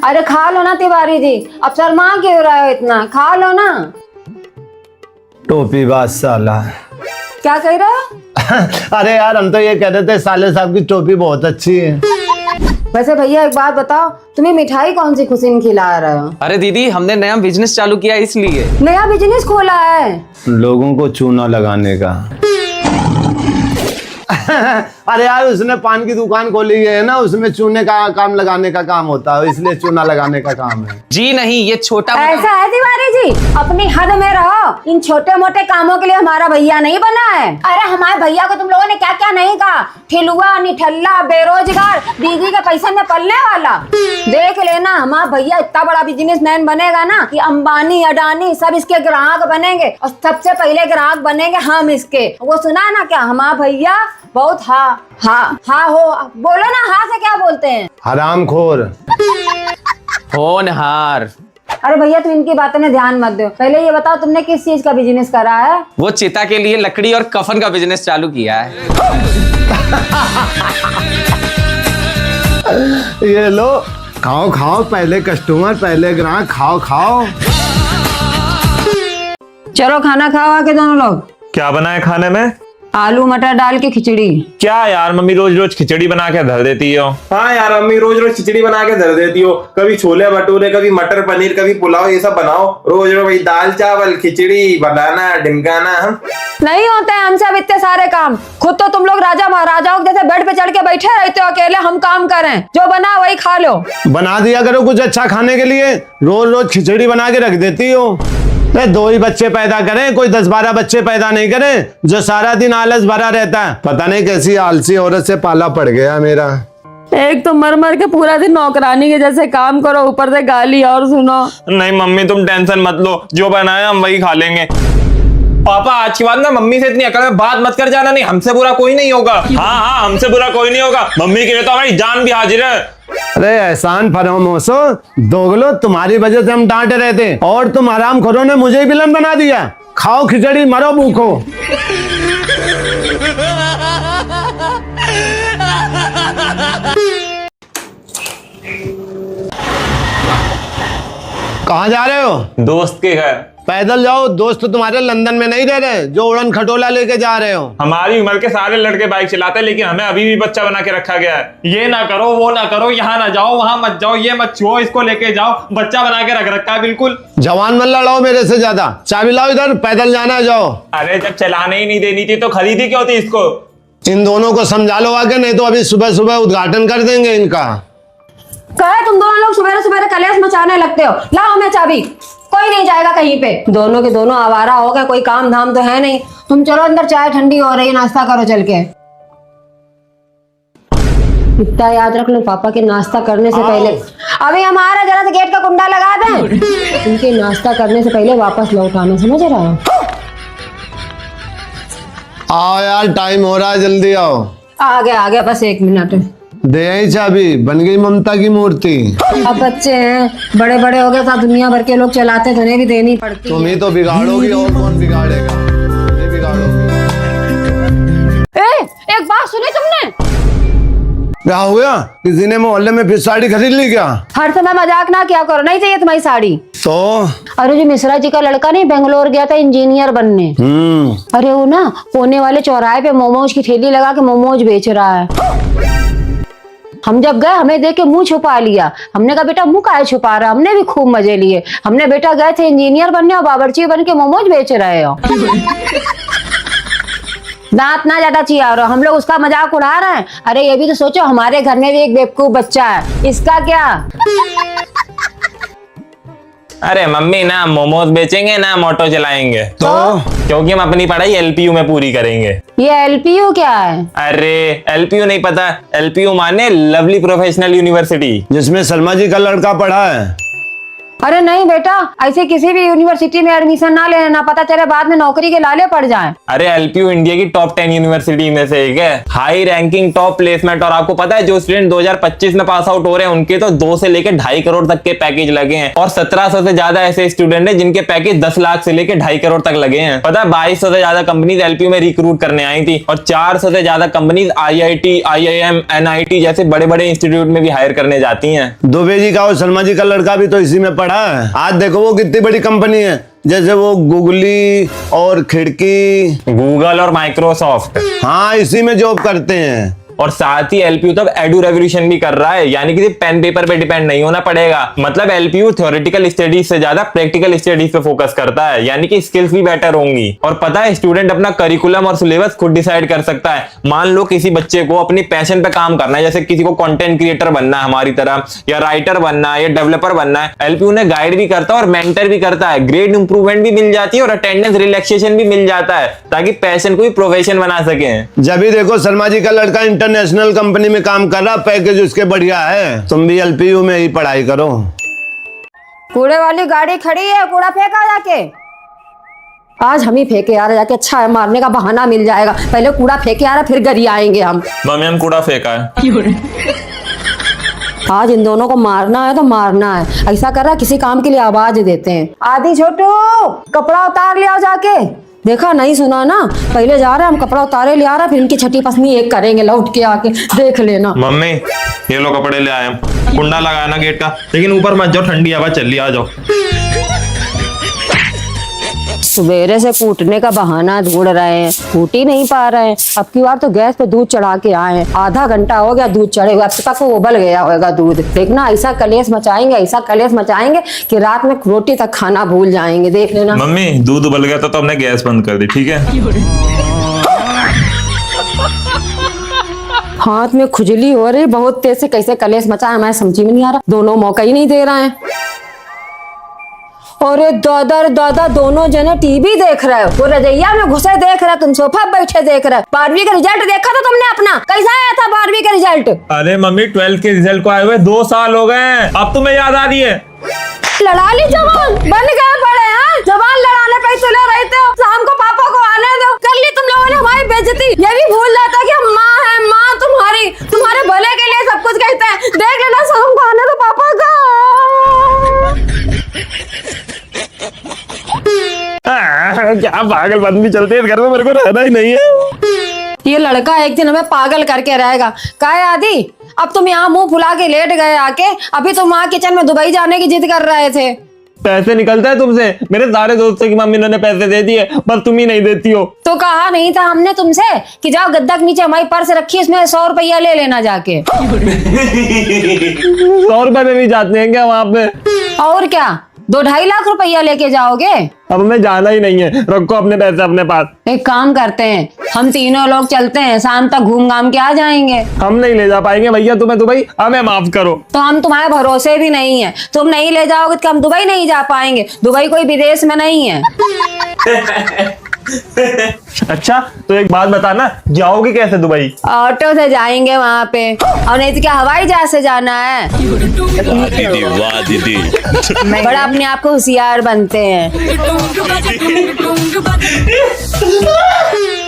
अरे खा लो ना तिवारी जी, अब शर्मा क्यों रहे हो इतना, खा लो ना। टोपी बाज साला। क्या कह रहे हो? अरे यार हम तो ये कह रहे थे साले साहब की टोपी बहुत अच्छी है। वैसे भैया एक बात बताओ, तुम्हें मिठाई कौन सी खुशी में खिला रहे हो? अरे दीदी हमने नया बिजनेस चालू किया इसलिए। नया बिजनेस खोला है? लोगों को चूना लगाने का। अरे यार उसने पान की दुकान खोली है ना, उसमें चूने का काम लगाने का काम होता है, इसलिए चूना लगाने का काम है। जी नहीं, ये छोटा ऐसा है तिवारी जी, अपनी हद में रहो। इन छोटे मोटे कामों के लिए हमारा भैया नहीं बना है। अरे हमारे भैया को तुम लोगों ने क्या क्या नहीं कहा, ठिलुआ, निठल्ला, बेरोजगार, दीदी के पैसे में पलने वाला। देख लेना हमारा भैया इतना बड़ा बिजनेसमैन बनेगा ना कि अंबानी अडानी सब इसके ग्राहक बनेंगे, और सबसे पहले ग्राहक बनेंगे हम इसके। वो सुना ना क्या, हमारा भैया बहुत हाँ हो, बोलो ना, हाँ से क्या बोलते हैं? हरामखोर। होनहार। अरे भैया तुम इनकी बातों में ध्यान मत दो, पहले ये बताओ तुमने किस चीज का बिजनेस करा है? वो चिता के लिए लकड़ी और कफन का बिजनेस चालू किया है। ये लो खाओ खाओ, पहले कस्टमर पहले ग्राहक, खाओ खाओ। चलो खाना खाओ आके दोनों लोग। क्या बना है खाने में? आलू मटर डाल के खिचड़ी। क्या यार मम्मी रोज रोज खिचड़ी बना के धर देती हो। हाँ यार मम्मी रोज रोज खिचड़ी बना के धर देती हो, कभी छोले भटूरे, कभी मटर पनीर, कभी पुलाव, ये सब बनाओ। रोज रोज वही दाल चावल खिचड़ी बनाना ढिमकाना। नहीं होते हैं हमसे अब इतने सारे काम। खुद तो तुम लोग राजा महाराजाओं के जैसे बेड पे चढ़ के बैठे रहते हो अकेले, हम काम करें, जो बना वही खा लो। बना दिया करो कुछ अच्छा खाने के लिए, रोज रोज खिचड़ी बना के रख देती हो। दो ही बच्चे पैदा करें, कोई 10-12 बच्चे पैदा नहीं करें जो सारा दिन आलस भरा रहता है। पता नहीं कैसी आलसी औरत से पाला पड़ गया मेरा। एक तो मर मर के पूरा दिन नौकरानी के जैसे काम करो, ऊपर से गाली और सुनो। नहीं मम्मी तुम टेंशन मत लो, जो बनाया हम वही खा लेंगे। पापा आज के बाद ना मम्मी से इतनी अकड़ में बात मत कर जाना, नहीं हमसे बुरा कोई नहीं होगा। हाँ हमसे बुरा कोई नहीं होगा, मम्मी के लिए तो हमारी जान भी हाजिर है। अरे एहसान फरामोशो, दोगलो तुम्हारी वजह से हम डांटे रहे थे और तुम हरामखोरों ने मुझे ही विलन बना दिया। खाओ खिचड़ी, मरो भूखो। कहाँ जा रहे हो? दोस्त के घर। पैदल जाओ, दोस्त तुम्हारे लंदन में नहीं रह रहे जो उड़न खटोला लेके जा रहे हो। हमारी उम्र के सारे लड़के बाइक चलाते हैं, लेकिन हमें अभी भी बच्चा बना के रखा गया है। ये ना करो, वो ना करो, यहाँ ना जाओ, वहां मत जाओ, ये मत छुओ, इसको लेके जाओ, बच्चा बना के रख रखा है बिल्कुल। जवान मत लड़ाओ मेरे से ज्यादा, चाबी लाओ इधर, पैदल जाना है, जाओ। अरे जब चलाने ही नहीं देनी थी तो खरीदी क्यों थी इसको? इन दोनों को समझा लो आगे, नहीं तो अभी सुबह सुबह उद्घाटन कर देंगे इनका। कहे तुम दोनों लोग सुबह सुबह कलेश मचाने लगते हो। लाओ मैं चाबी, कोई नहीं जाएगा कहीं पे। दोनों के दोनों आवारा हो गए, कोई काम धाम तो है नहीं। तुम चलो अंदर, चाय ठंडी हो रही है, नाश्ता करो चल के। इतना याद रख लो, पापा के नाश्ता करने से पहले अभी हमारा जरा सा गेट का कुंडा लगा दें, उनके नाश्ता करने से पहले वापस लौट आना, समझ रहा हो? आओ यार टाइम हो रहा है, जल्दी आओ। आ गया बस 1 मिनट। दे आई चाबी, बन गई ममता की मूर्ति। अब बच्चे हैं, बड़े बड़े हो गए, तो दुनिया भर के लोग चलाते तो उन्हें भी देनी पड़ती है। तुम ही तो बिगाड़ोगी, और कौन बिगाड़ेगा? तुम ही बिगाड़ोगी। एक बात सुनी तुमने? क्या हो गया? किसी ने मोहल्ले में फिर साड़ी खरीद ली क्या? हर समय मजाक ना किया करो, नहीं चाहिए तुम्हारी साड़ी तो। अरे जो मिश्रा जी का लड़का नहीं बेंगलोर गया था इंजीनियर बनने, अरे वो ना कोने वाले चौराहे पे मोमोज की ठेली लगा के मोमोज बेच रहा है। हम जब गए हमें देख के मुंह छुपा लिया। हमने कहा बेटा मुंह काहे छुपा रहा, हमने भी खूब मजे लिए। हमने बेटा गए थे इंजीनियर बनने और बावर्ची बन के मोमोज बेच रहे हो। दांत ना ज्यादा चिया रहो, हम लोग उसका मजाक उड़ा रहे हैं। अरे ये भी तो सोचो, हमारे घर में भी एक बेवकूफ बच्चा है, इसका क्या? अरे मम्मी ना मोमोज बेचेंगे ना मोटो चलाएंगे, तो क्योंकि हम अपनी पढ़ाई एलपीयू में पूरी करेंगे। ये एलपीयू क्या है? अरे एलपीयू नहीं पता? एलपीयू माने लवली प्रोफेशनल यूनिवर्सिटी, जिसमें शर्मा जी का लड़का पढ़ा है। अरे नहीं बेटा, ऐसे किसी भी यूनिवर्सिटी में एडमिशन ना ले लेना, पता चले बाद में नौकरी के लाले पड़ जाएं। अरे एलपीयू इंडिया की टॉप 10 यूनिवर्सिटी में से एक है, हाई रैंकिंग टॉप प्लेसमेंट। और आपको पता है जो स्टूडेंट 2025 में पास आउट हो रहे हैं उनके तो 2 से लेकर 2.5 करोड़ तक के पैकेज लगे हैं, और 1700 से ज्यादा ऐसे स्टूडेंट हैं जिनके पैकेज 10 लाख से लेकर 2.5 करोड़ तक लगे हैं। पता है 2200 से ज्यादा कंपनीज एलपीयू में रिक्रूट करने आई थी, और 400 से ज्यादा कंपनीज आईआईटी, आईआईएम, एनआईटी जैसे बड़े बड़े इंस्टीट्यूट में भी हायर करने जाती हैं। दुबे जी का और शर्मा जी का लड़का भी तो इसी में पढ़ा है। आज देखो वो कितनी बड़ी कंपनी है, जैसे वो गूगली और खिड़की, गूगल और माइक्रोसॉफ्ट, हाँ इसी में जॉब करते हैं। और साथ ही एलपीयू तब एडू रेवोल्यूशन भी कर रहा है, यानी कि पेन पेपर पे डिपेंड नहीं होना पड़ेगा। मतलब एलपीयू थ्योरेटिकल स्टडीज से ज्यादा प्रैक्टिकल स्टडीज पे फोकस करता है, यानी कि स्किल्स भी बेटर होंगी। और पता है स्टूडेंट अपना करिकुलम और सिलेबस खुद डिसाइड कर सकता है। मान लो किसी बच्चे को अपनी पैशन पे काम करना है, जैसे किसी को कंटेंट क्रिएटर बनना है हमारी तरह, या राइटर बनना है, या डेवलपर बनना है, एलपीयू ने गाइड भी करता है और मेंटर भी करता है। ग्रेड इंप्रूवमेंट भी मिल जाती है और अटेंडेंस रिलैक्सेशन भी मिल जाता है, ताकि पैशन को भी प्रोफेशन बना सके। जब भी देखो शर्मा जी का लड़का इंटरनेशनल कंपनी में काम कर रहा, पैकेज उसके बढ़िया है। तुम भी एलपीयू में ही पढ़ाई करो। कूड़े वाली गाड़ी खड़ी है, कूड़ा फेंका जाके। आज हम ही फेंके आ रहे जाके, अच्छा है मारने का बहाना मिल जाएगा। पहले कूड़ा फेंके आ रहा, फिर गरी आएंगे हम। मम्मी हम कूड़ा फेंका है। आज इन दोनों को मारना है तो मारना है। ऐसा कर रहा किसी काम के लिए आवाज देते हैं। आदि छोटू कपड़ा उतार ले आओ जाके। देखा नहीं सुना ना, पहले जा रहे हम कपड़ा उतारे ले आ रहा, फिर इनकी छठी पसनी एक करेंगे लौट के आके, देख लेना। मम्मी ये लो कपड़े ले आए, कुंडा लगाया ना गेट का, लेकिन ऊपर मत जाओ, ठंडी हवा चल रही, आ जाओ। सवेरे से कूटने का बहाना ढूंढ रहे हैं, कूट ही नहीं पा रहे हैं। अब की बार तो गैस पे दूध चढ़ा के आए हैं, आधा घंटा हो गया दूध चढ़े हुए, अब तक वो उबल गया होगा दूध। देखना ऐसा कलेश मचाएंगे, ऐसा कलेश मचाएंगे कि रात में रोटी तक खाना भूल जाएंगे, देख लेना। मम्मी दूध उबल गया तो हमने गैस बंद कर दी, ठीक है। हाथ में खुजली हो रही बहुत तेज से, कैसे कलेश मचाए हमें समझ में नहीं आ रहा। दोनों मौका ही नहीं दे रहे हैं। अरे दादा दोनों जने टीवी देख रहे हो, वो रजैया में घुसे देख रहे हो, तुम सोफा बैठे देख रहे हो। 12वीं का रिजल्ट देखा था तुमने अपना, कैसा आया था 12वीं का रिजल्ट? अरे मम्मी 12th के रिजल्ट को आए हुए 2 साल हो गए हैं, अब तुम्हें याद आ रही है? लड़ा ली जवान, बन गए पड़े हैं। जवान लड़ाने पे तुले रहते हो, शाम को पापा को आने दो। कर ली तुम लोगों ने हमारी बेइज्जती। ये भी भूल जाता कि हम माँ है, माँ तुम्हारी, तुम्हारे भले के लिए सब कुछ कहते हैं। देख लेना शाम को आने दो पापा का। क्या पागल बंदी चलती है घर में, मेरे को रहना ही नहीं है। ये लड़का एक दिन हमें पागल करके रहेगा। काहे आदि, अब तुम यहाँ मुंह फुला के लेट गए आके, अभी तुम वहाँ किचन में दुबई जाने की जिद कर रहे थे। पैसे निकलता है तुमसे, मेरे सारे दोस्तों की मम्मी ने पैसे दे दिए, बस तुम ही नहीं देती हो। तो कहा नहीं था हमने तुमसे कि जाओ गद्दा के नीचे हमारी पर्स रखी, इसमें 100 रुपया ले लेना जाके। 100 रुपए में भी जाते हैं क्या वहाँ पे? और क्या, 2-2.5 लाख रुपया लेके जाओगे? अब हमें जाना ही नहीं है, रखो अपने पैसे अपने पास। एक काम करते हैं, हम तीनों लोग चलते हैं, शाम तक घूम घाम के आ जाएंगे। हम नहीं ले जा पाएंगे भैया तुम्हें दुबई, हमें माफ करो। तो हम तुम्हारे भरोसे भी नहीं है, तुम नहीं ले जाओगे तो हम दुबई नहीं जा पाएंगे। दुबई कोई विदेश में नहीं है। अच्छा तो एक बात बताना, जाओगे कैसे दुबई? ऑटो से जाएंगे वहाँ पे, और नहीं तो क्या हवाई जहाज से जाना है? वाह दीदी बड़ा अपने आप को होशियार बनते हैं।